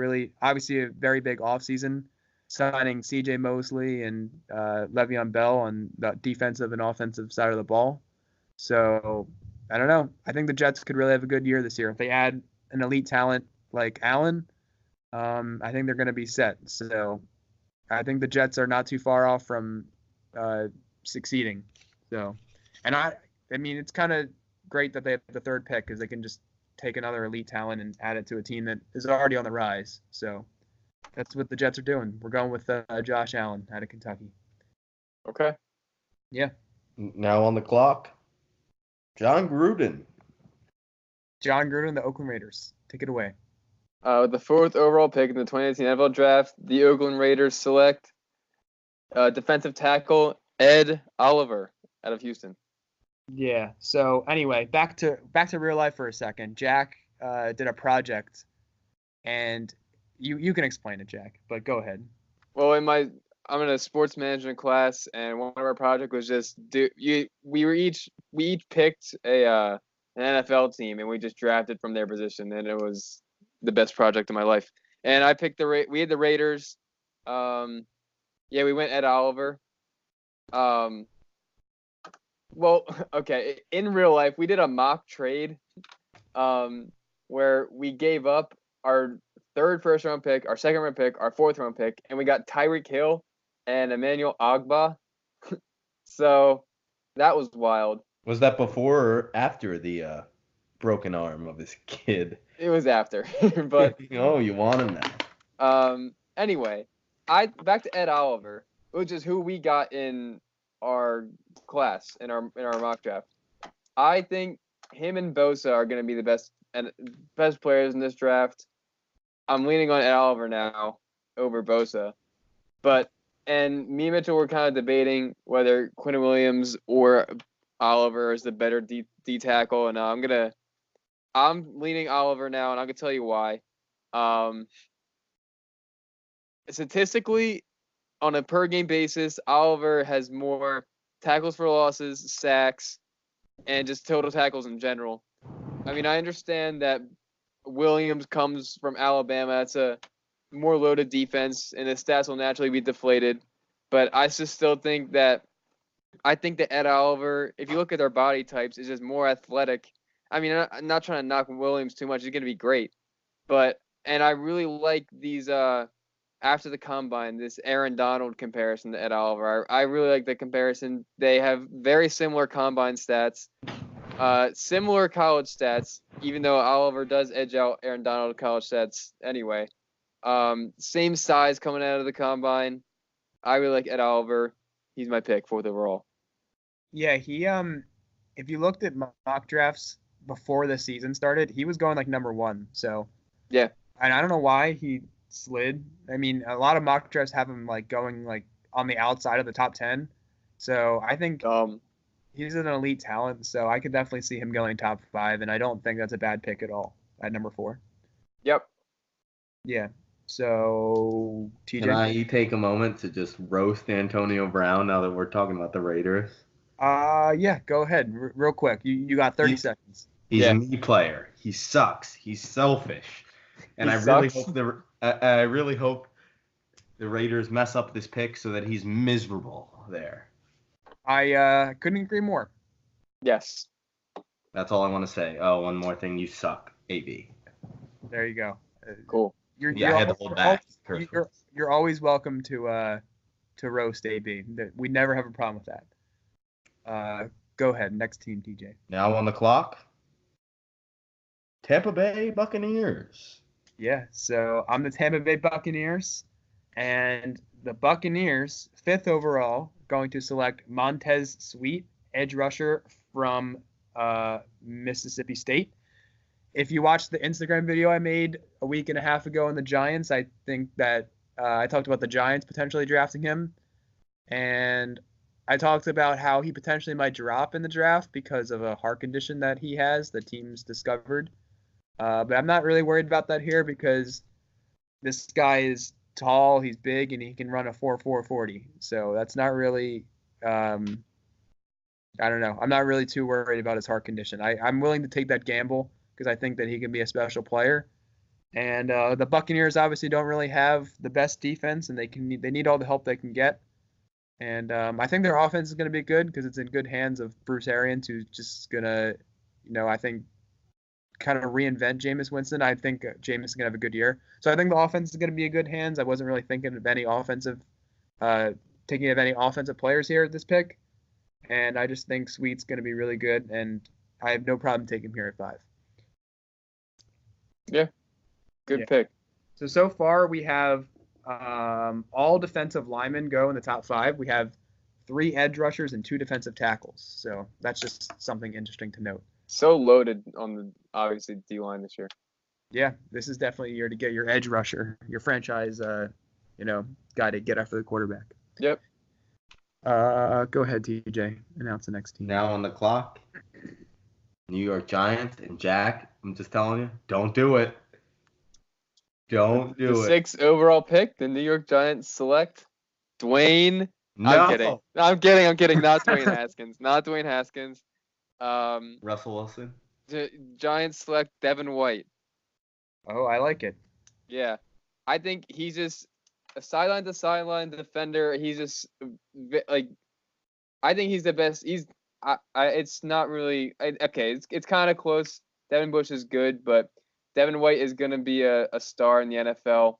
A: obviously a very big offseason, signing C.J. Mosley and Le'Veon Bell on the defensive and offensive side of the ball. So I don't know. I think the Jets could really have a good year this year if they add an elite talent like Allen. I think they're going to be set. So I think the Jets are not too far off from succeeding. So, and I mean, it's kind of great that they have the third pick because they can just take another elite talent and add it to a team that is already on the rise. So that's what the Jets are doing. We're going with Josh Allen out of Kentucky.
B: Okay.
A: Yeah.
C: Now on the clock, John Gruden.
A: John Gruden, the Oakland Raiders. Take it away.
B: With the 4th overall pick in the 2018 NFL Draft, the Oakland Raiders select defensive tackle Ed Oliver out of Houston.
A: Yeah. So anyway, back to real life for a second. Jack did a project, and you can explain it, Jack. But go ahead.
B: Well, I'm in a sports management class, and one of our project was just we each picked an NFL team, and we just drafted from their position, and it was the best project of my life. And I picked we had the Raiders. Yeah, we went Ed Oliver. Well, okay. In real life, we did a mock trade, where we gave up our 3rd first-round pick, our 2nd-round pick, our 4th-round pick, and we got Tyreek Hill and Emmanuel Ogbah. So that was wild.
C: Was that before or after the broken arm of his kid?
B: It was after, but
C: Oh, you want him now.
B: anyway, back to Ed Oliver, which is who we got in our class in our mock draft. I think him and Bosa are going to be the best players in this draft. I'm leaning on Ed Oliver now over Bosa, and me and Mitchell were kind of debating whether Quinn Williams or Oliver is the better D tackle, and I'm leaning Oliver now, and I'm gonna tell you why. Statistically, on a per game basis, Oliver has more tackles for losses, sacks, and just total tackles in general. I mean, I understand that Williams comes from Alabama. That's a more loaded defense, and his stats will naturally be deflated. But I just still think that Ed Oliver, if you look at their body types, is just more athletic. I mean, I'm not trying to knock Williams too much. He's going to be great. And I really like these after the combine, this Aaron Donald comparison to Ed Oliver. I really like the comparison. They have very similar combine stats, similar college stats, even though Oliver does edge out Aaron Donald college stats anyway. Same size coming out of the combine. I really like Ed Oliver. He's my pick, 4th overall.
A: Yeah, he if you looked at mock drafts before the season started, he was going like number 1. So
B: yeah,
A: and I don't know why he slid. I mean, a lot of mock drafts have him like going like on the outside of the top 10. So I think he's an elite talent. So I could definitely see him going top 5, and I don't think that's a bad pick at all at number 4.
B: Yep.
A: Yeah. So TJ,
C: Can I take a moment to just roast Antonio Brown now that we're talking about the Raiders?
A: Yeah, go ahead, real quick. You got 30 seconds.
C: He's a me player. He sucks. He's selfish, and I really hope the Raiders mess up this pick so that he's miserable there.
A: I couldn't agree more.
B: Yes.
C: That's all I want to say. Oh, one more thing. You suck, AB.
A: There you go.
B: Cool.
C: I had to hold back.
A: You're always welcome to roast AB. We never have a problem with that. Go ahead. Next team, TJ.
C: Now on the clock, Tampa Bay Buccaneers.
A: Yeah, so I'm the Tampa Bay Buccaneers, and the Buccaneers, 5th overall, going to select Montez Sweat, edge rusher from Mississippi State. If you watched the Instagram video I made a week and a half ago on the Giants, I think that I talked about the Giants potentially drafting him, and I talked about how he potentially might drop in the draft because of a heart condition that he has, the team's discovered. But I'm not really worried about that here because this guy is tall, he's big, and he can run a 4.40. So that's not really, I don't know. I'm not really too worried about his heart condition. I'm willing to take that gamble because I think that he can be a special player. And the Buccaneers obviously don't really have the best defense, and they need all the help they can get. And I think their offense is going to be good because it's in good hands of Bruce Arians, who's just going to, I think, kind of reinvent Jameis Winston. I think Jameis is going to have a good year. So I think the offense is going to be in good hands. I wasn't really thinking of any offensive players here at this pick. And I just think Sweet's going to be really good. And I have no problem taking him here at 5.
B: Good pick.
A: So far we have all defensive linemen go in the top 5. We have 3 edge rushers and 2 defensive tackles. So that's just something interesting to note.
B: So loaded on the obviously D line this year.
A: Yeah, this is definitely a year to get your edge rusher, your franchise, guy to get after the quarterback.
B: Yep.
A: Go ahead, TJ. Announce the next team.
C: Now on the clock, New York Giants and Jack. I'm just telling you, don't do it. Don't do
B: The
C: it.
B: 6th overall pick, the New York Giants select Dwayne.
C: No.
B: I'm kidding. Not Dwayne Haskins. Not Dwayne Haskins.
C: Russell Wilson.
B: The Giants select Devin White.
A: Oh, I like it.
B: Yeah. I think he's just a sideline to sideline defender. He's just like, I think he's the best. It's not really okay. It's kind of close. Devin Bush is good, but Devin White is gonna be a star in the NFL.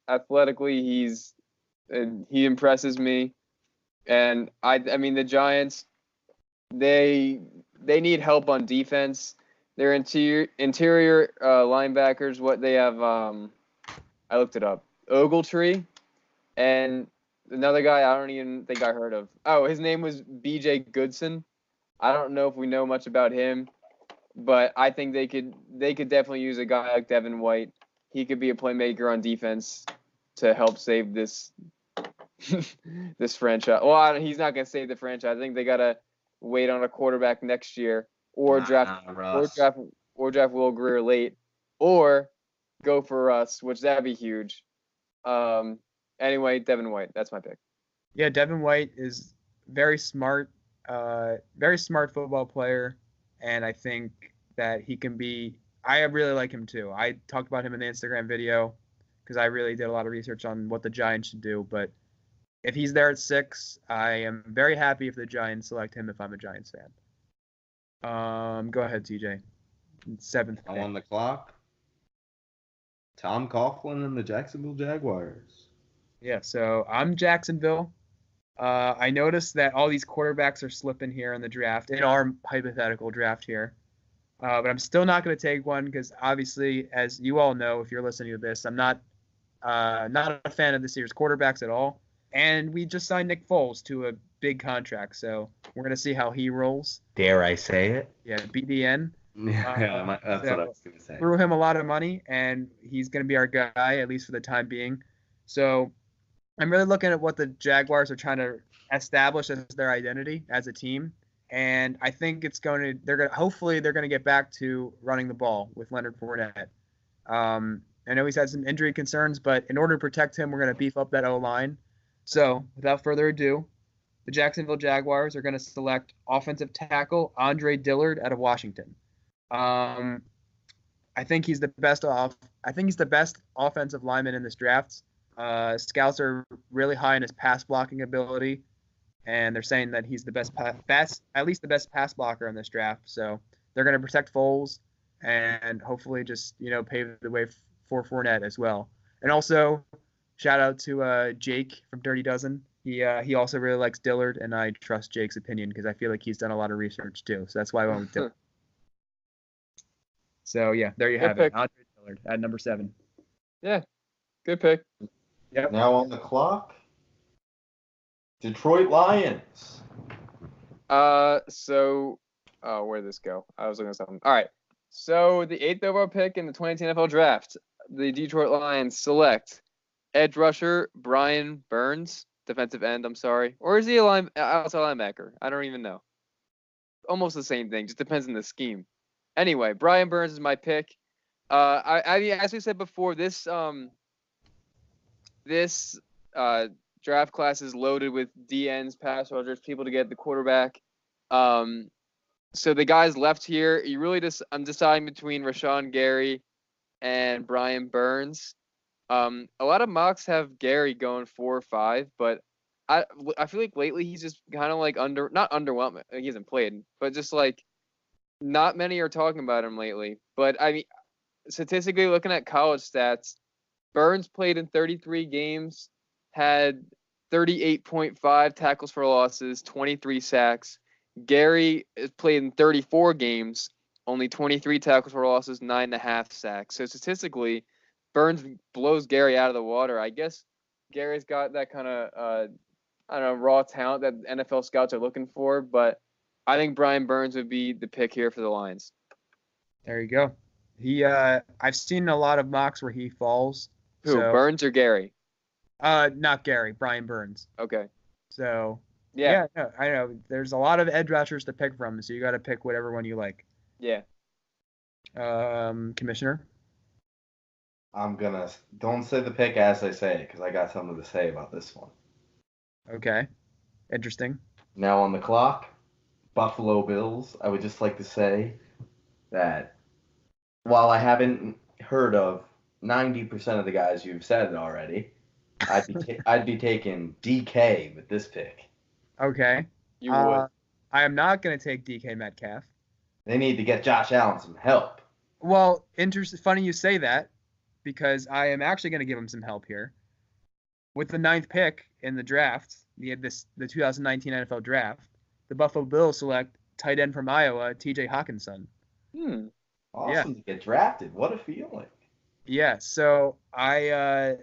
B: Athletically, he impresses me, and the Giants, they need help on defense. Their interior linebackers, what they have, I looked it up. Ogletree and another guy I don't even think I heard of. Oh, his name was B.J. Goodson. I don't know if we know much about him, but I think they could definitely use a guy like Devin White. He could be a playmaker on defense to help save this this franchise. Well, he's not gonna save the franchise. I think they gotta wait on a quarterback next year, or draft Will Grier late, or go for Russ, which that'd be huge. Anyway, Devin White, that's my pick.
A: Yeah, Devin White is very smart football player, and I think that he can be. I really like him too. I talked about him in the Instagram video because I really did a lot of research on what the Giants should do. But if he's there at 6, I am very happy if the Giants select him if I'm a Giants fan. Go ahead, TJ. 7th.
C: I'm on the clock. Tom Coughlin and the Jacksonville Jaguars.
A: Yeah, so I'm Jacksonville. I noticed that all these quarterbacks are slipping here in the draft, in our hypothetical draft here. But I'm still not going to take one because obviously, as you all know, if you're listening to this, I'm not a fan of this year's quarterbacks at all. And we just signed Nick Foles to a big contract, so we're going to see how he rolls.
C: Dare I say it?
A: Yeah, BDN.
C: Yeah, that's what I was going to say.
A: Threw him a lot of money, and he's going to be our guy, at least for the time being. So I'm really looking at what the Jaguars are trying to establish as their identity as a team. And I think hopefully they're going to get back to running the ball with Leonard Fournette. I know he's had some injury concerns, but in order to protect him, we're going to beef up that O-line. So without further ado, the Jacksonville Jaguars are going to select offensive tackle Andre Dillard out of Washington. I think he's the best offensive lineman in this draft. Scouts are really high in his pass blocking ability, and they're saying that he's the best pass blocker in this draft. So they're going to protect Foles and hopefully just pave the way for Fournette as well. And also, shout out to Jake from Dirty Dozen. He also really likes Dillard, and I trust Jake's opinion because I feel like he's done a lot of research too. So that's why I went with Dillard. So yeah, there you have it. Andre Dillard at number 7.
B: Yeah, good pick.
A: Yep.
C: Now on the clock, Detroit Lions.
B: Where'd this go? I was looking at something. All right. So the 8th overall pick in the 2018 NFL Draft, the Detroit Lions select edge rusher Brian Burns, defensive end. I'm sorry, or is he a outside linebacker? I don't even know. Almost the same thing. Just depends on the scheme. Anyway, Brian Burns is my pick. As we said before, this draft class is loaded with DNs, pass rushers, people to get the quarterback. So the guys left here, I'm deciding between Rashawn Gary and Brian Burns. A lot of mocks have Gary going 4 or 5, but I feel like lately he's just kind of like not underwhelming. He hasn't played, but just like not many are talking about him lately. But I mean, statistically looking at college stats, Burns played in 33 games, had 38.5 tackles for losses, 23 sacks, Gary has played in 34 games, only 23 tackles for losses, 9.5 sacks. So statistically, Burns blows Gary out of the water. I guess Gary's got that kind of, I don't know, raw talent that NFL scouts are looking for. But I think Brian Burns would be the pick here for the Lions.
A: There you go. I've seen a lot of mocks where he falls.
B: Who, Burns or Gary?
A: Not Gary, Brian Burns.
B: Okay.
A: So
B: Yeah.
A: no, I know there's a lot of edge rushers to pick from, so you got to pick whatever one you like.
B: Yeah.
A: Commissioner.
C: Don't say the pick as I say it, because I got something to say about this one.
A: Okay. Interesting.
C: Now on the clock, Buffalo Bills. I would just like to say that while I haven't heard of 90% of the guys you've said already, I'd be taking DK with this pick.
A: Okay.
B: You would.
A: I am not going to take DK Metcalf.
C: They need to get Josh Allen some help.
A: Well, funny you say that, because I am actually going to give him some help here. With the 9th pick in the draft, the 2019 NFL draft, the Buffalo Bills select tight end from Iowa, TJ Hawkinson.
C: Awesome to get drafted. What a feeling.
A: Yeah, so I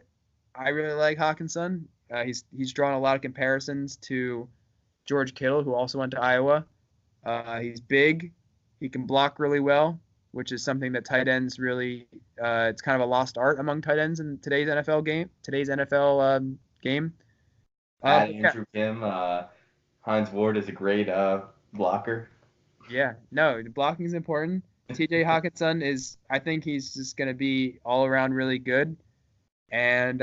A: really like Hawkinson. He's drawn a lot of comparisons to George Kittle, who also went to Iowa. He's big. He can block really well, which is something that tight ends really it's kind of a lost art among tight ends in today's NFL game.
C: Andrew Kim, Hines Ward is a great blocker.
A: Yeah, no, blocking is important. TJ Hawkinson I think he's just going to be all around really good. And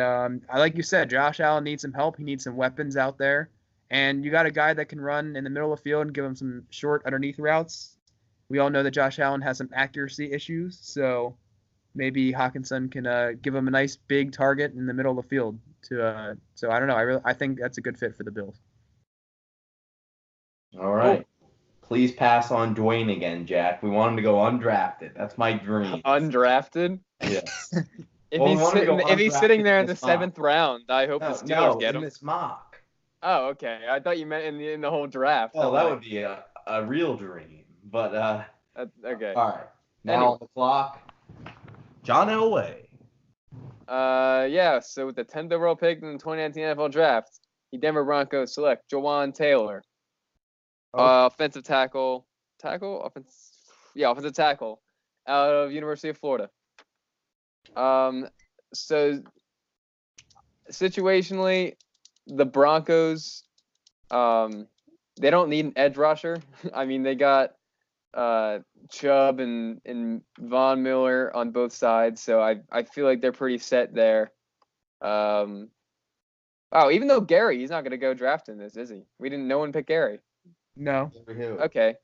A: like you said, Josh Allen needs some help. He needs some weapons out there. And you got a guy that can run in the middle of the field and give him some short underneath routes. We all know that Josh Allen has some accuracy issues, so maybe Hawkinson can give him a nice big target in the middle of the field. So I don't know. I think that's a good fit for the Bills.
C: All right. Cool. Please pass on Dwayne again, Jack. We want him to go undrafted. That's my dream.
B: Undrafted?
C: Yes.
B: If he's sitting there in the 7th round, I hope the Steelers get him.
C: In this mock.
B: Oh, okay. I thought you meant in the whole draft.
C: Well, that would be a real dream. But
B: okay.
C: All right. Now on the clock, John Elway.
B: Yeah. So with the 10th overall pick in the 2019 NFL Draft, the Denver Broncos select Jawan Taylor, offensive tackle, offensive tackle, out of University of Florida. So situationally, the Broncos, they don't need an edge rusher. I mean, they got Chubb and Von Miller on both sides, so I feel like they're pretty set there. Even though Gary, he's not going to go draft in this, is he? No one picked Gary.
A: No.
B: Okay.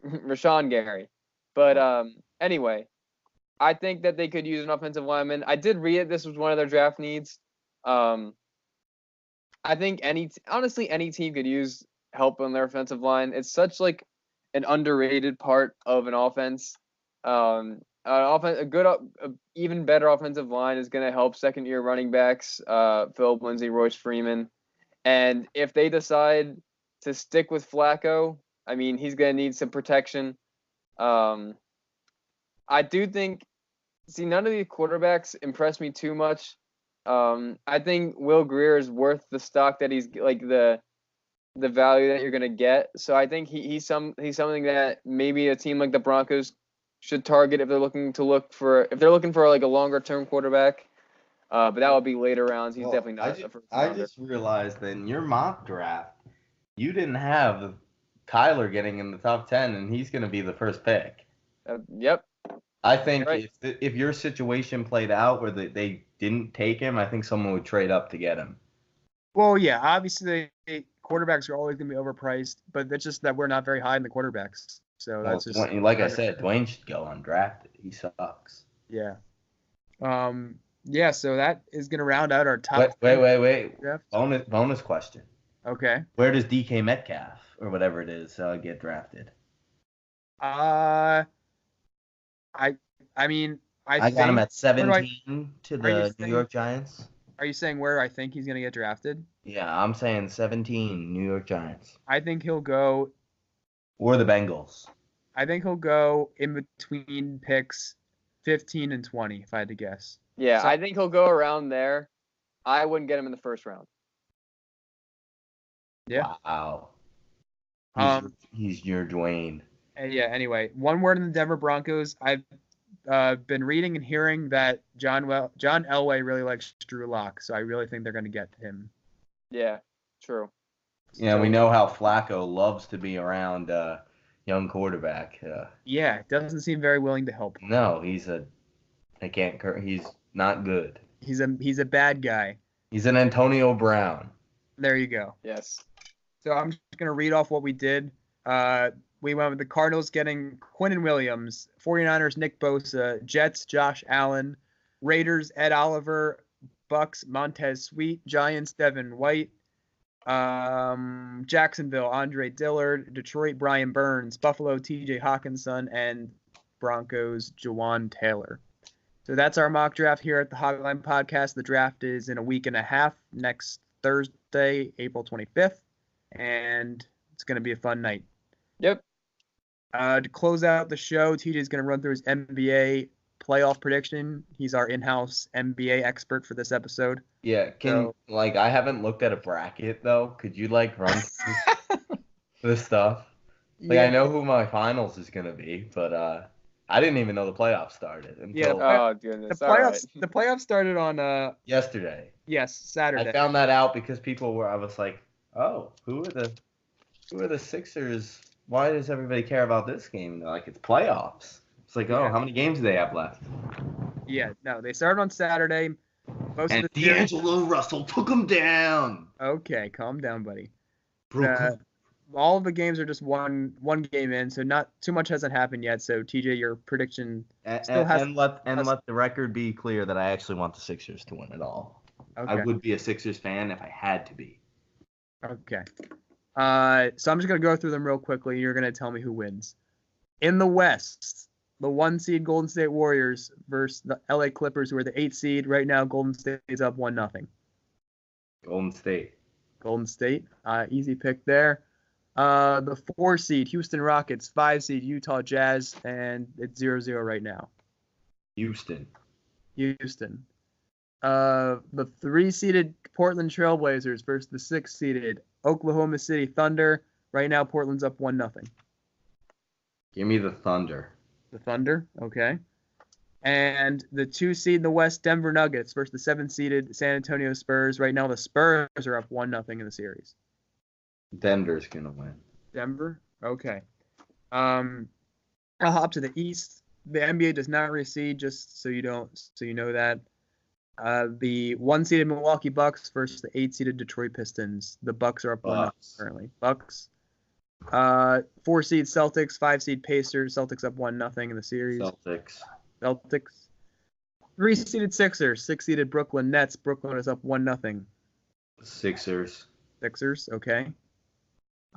B: Rashawn Gary. But anyway, I think that they could use an offensive lineman. I did read it. This was one of their draft needs. I think any team could use help on their offensive line. It's such like an underrated part of an offense. Even better offensive line is going to help second-year running backs, Philip Lindsay, Royce Freeman. And if they decide to stick with Flacco, I mean, he's going to need some protection. I do think, none of these quarterbacks impress me too much. I think Will Grier is worth the stock that he's like the value that you're gonna get. So I think he's something that maybe a team like the Broncos should target if they're looking for like a longer term quarterback. But that would be later rounds. He's definitely not.
C: I just realized that in your mock draft, you didn't have Kyler getting in the top 10, and he's gonna be the first pick.
B: Yep.
C: I think if your situation played out where they didn't take him, I think someone would trade up to get him.
A: Well, yeah, obviously quarterbacks are always going to be overpriced, but it's just that we're not very high in the quarterbacks. So that's just
C: like I said, Dwayne should go undrafted. He sucks.
A: Yeah. Yeah, so that is going to round out our top.
C: Wait. Bonus question.
A: Okay.
C: Where does DK Metcalf or whatever it is get drafted?
A: I
C: got him at 17 to the New York Giants.
A: Are you saying where I think he's going to get drafted?
C: Yeah, I'm saying 17 New York Giants.
A: I think he'll go
C: Or the Bengals.
A: I think he'll go in between picks 15 and 20, if I had to guess.
B: Yeah,
A: So-
B: I think he'll go around there. I wouldn't get him in the first round.
A: Yeah.
C: Wow. He's your Dwayne.
A: And yeah, anyway, one word in the Denver Broncos. I've been reading and hearing that John Elway really likes Drew Lock, so I really think they're going to get him.
B: Yeah, true.
C: Yeah, we know how Flacco loves to be around young quarterback.
A: Yeah, doesn't seem very willing to help.
C: No, he's not good.
A: He's a bad guy.
C: He's an Antonio Brown.
A: There you go.
B: Yes.
A: So I'm just going to read off what we did. We went with the Cardinals getting Quinnen Williams, 49ers Nick Bosa, Jets Josh Allen, Raiders Ed Oliver, Bucks Montez Sweet, Giants Devin White, Jacksonville Andre Dillard, Detroit Brian Burns, Buffalo TJ Hawkinson, and Broncos Jawan Taylor. So that's our mock draft here at the Hog Line Podcast. The draft is in a week and a half, next Thursday, April 25th, and it's going to be a fun night.
B: Yep.
A: To close out the show, TJ is going to run through his NBA playoff prediction. He's our in-house NBA expert for this episode.
C: Yeah, I haven't looked at a bracket though. Could you run through this stuff? I know who my finals is gonna be, but I didn't even know the playoffs started until
B: Oh goodness.
A: The playoffs started on
C: yesterday.
A: Yes, Saturday.
C: I found that out because I was like, oh, who are the Sixers? Why does everybody care about this game? They're like, it's playoffs. It's like, oh, how many games do they have left?
A: Yeah, no, they started on Saturday.
C: And D'Angelo Russell took them down.
A: Okay, calm down, buddy.
C: Brooklyn.
A: All of the games are just one game in, so not too much hasn't happened yet. So TJ, your prediction
C: let the record be clear that I actually want the Sixers to win it all.
A: Okay.
C: I would be a Sixers fan if I had to be.
A: Okay. So I'm just gonna go through them real quickly. You're gonna tell me who wins. In the West, the 1 seed Golden State Warriors versus the LA Clippers, who are the 8 seed. Right now, Golden State is up 1-0.
C: Golden State.
A: Golden State. Easy pick there. The 4 seed Houston Rockets, 5 seed Utah Jazz, and it's 0-0 right now.
C: Houston.
A: The 3 seeded Portland Trailblazers versus the 6 seeded Oklahoma City Thunder. Right now, Portland's up 1-0.
C: Give me the Thunder.
A: The Thunder, okay. And the 2 seed in the West, Denver Nuggets versus the 7 seeded San Antonio Spurs. Right now, the Spurs are up 1-0 in the series.
C: Denver's gonna win.
A: Denver, okay. I'll hop to the East. The NBA does not reseed, just so you know that. The 1 seeded Milwaukee Bucks versus the 8 seeded Detroit Pistons. The Bucks are up 1-0 currently. Bucks. 4 seed Celtics, 5 seed Pacers. Celtics up 1-0 in the series. Celtics. 3 seeded Sixers, 6 seeded Brooklyn Nets. Brooklyn is up 1-0.
C: Sixers,
A: okay.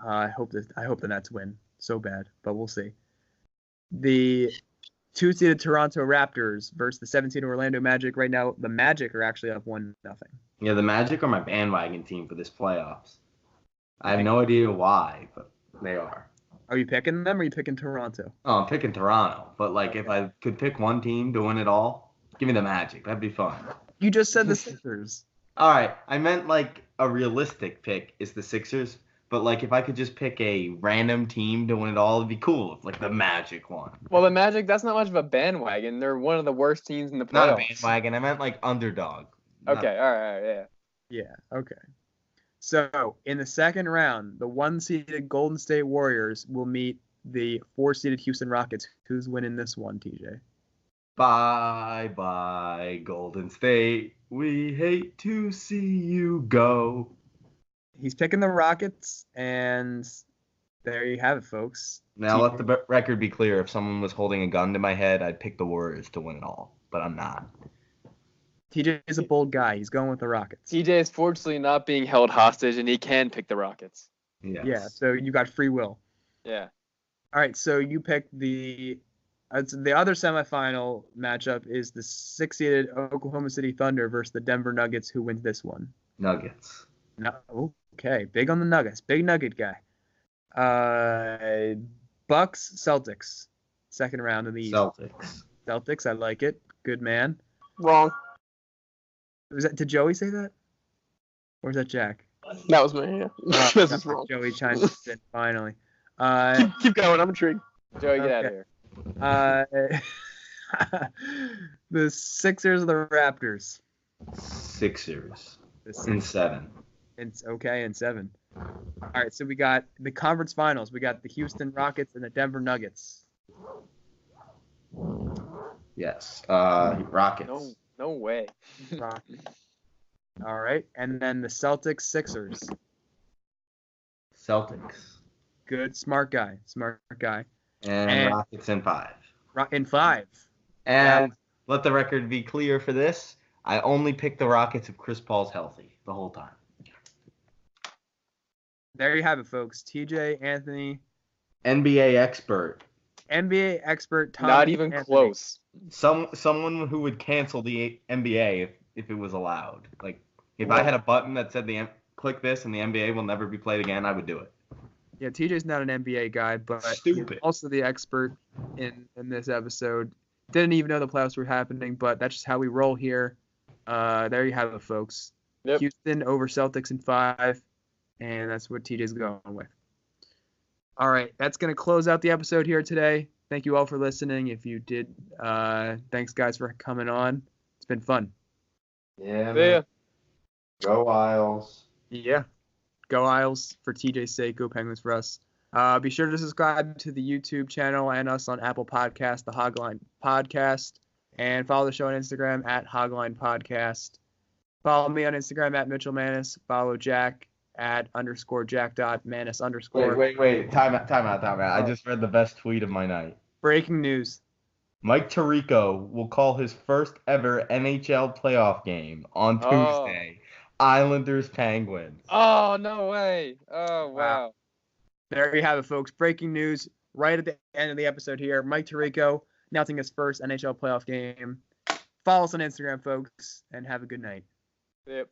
A: I hope the Nets win so bad, but we'll see. The 2 seeded Toronto Raptors versus the 7 seeded Orlando Magic. Right now, the Magic are actually up 1-0.
C: Yeah, the Magic are my bandwagon team for this playoffs. I have no idea why, but they are.
A: Are you picking them or are you picking Toronto?
C: Oh, I'm picking Toronto. But, if I could pick one team to win it all, give me the Magic. That'd be fun.
A: You just said the Sixers.
C: All right. I meant, a realistic pick is the Sixers. But, if I could just pick a random team to win it all, it'd be cool if, the Magic won.
B: Well, the Magic, that's not much of a bandwagon. They're one of the worst teams in the playoffs.
C: Not a bandwagon. I meant,
B: underdog. Okay, all right, yeah.
A: Yeah, okay. So, in the second round, the 1 seeded Golden State Warriors will meet the 4 seeded Houston Rockets. Who's winning this one, TJ?
C: Bye, Golden State. We hate to see you go.
A: He's picking the Rockets, and there you have it, folks.
C: Now, let the record be clear. If someone was holding a gun to my head, I'd pick the Warriors to win it all. But I'm not.
A: TJ is a bold guy. He's going with the Rockets.
B: TJ is fortunately not being held hostage, and he can pick the Rockets.
C: Yes.
A: Yeah, so you got free will.
B: Yeah.
A: All right, so you picked the other semifinal matchup is the 6-seeded Oklahoma City Thunder versus the Denver Nuggets. Who wins this one?
C: Nuggets.
A: No. Okay, big on the Nuggets. Big Nugget guy. Bucks, Celtics. Second round of the East.
C: Celtics.
A: I like it. Good man.
D: Wrong.
A: Did Joey say that? Or is that Jack?
D: That was me. Yeah.
A: Oh,
D: This is wrong.
A: Joey chimed in finally.
D: Keep going. I'm intrigued.
B: Joey, get out of here.
A: The Sixers or the Raptors?
C: Sixers.
A: The
C: In
A: Sixers.
C: 7.
A: In 7. All right, so we got the conference finals. We got the Houston Rockets and the Denver Nuggets.
C: Yes. Rockets.
B: No way.
A: Rockets. All right, and then the Celtics Sixers.
C: Celtics.
A: Good, smart guy.
C: And Rockets in 5.
A: In 5.
C: And let the record be clear for this. I only picked the Rockets if Chris Paul's healthy the whole time.
A: There you have it, folks. TJ, Anthony.
C: NBA expert.
A: NBA expert Tom.
B: Not even
A: Anthony.
B: close.
C: Someone who would cancel the NBA if it was allowed. Like, if I had a button that said click this and the NBA will never be played again, I would do it.
A: Yeah, TJ's not an NBA guy, but
C: Stupid.
A: he's also the expert in this episode. Didn't even know the playoffs were happening, but that's just how we roll here. There you have it, folks.
B: Yep.
A: Houston over Celtics in 5, and that's what TJ's going with. All right, that's going to close out the episode here today. Thank you all for listening. If you did, thanks, guys, for coming on. It's been fun.
C: Yeah,
B: See ya.
C: Go Isles.
A: Yeah. Go Isles for TJ's sake. Go Penguins for us. Be sure to subscribe to the YouTube channel and us on Apple Podcast, the Hog Line Podcast, and follow the show on Instagram at Hog Line Podcast. Follow me on Instagram at Mitchell Mannas. Follow Jack at _Jack.Mannas_.
C: Wait. Time out. I just read the best tweet of my night.
A: Breaking news.
C: Mike Tirico will call his first ever NHL playoff game on
B: Oh.
C: Tuesday. Islanders Penguins.
B: Oh, no way. Oh, wow.
A: There you have it, folks. Breaking news right at the end of the episode here. Mike Tirico announcing his first NHL playoff game. Follow us on Instagram, folks, and have a good night.
B: Yep.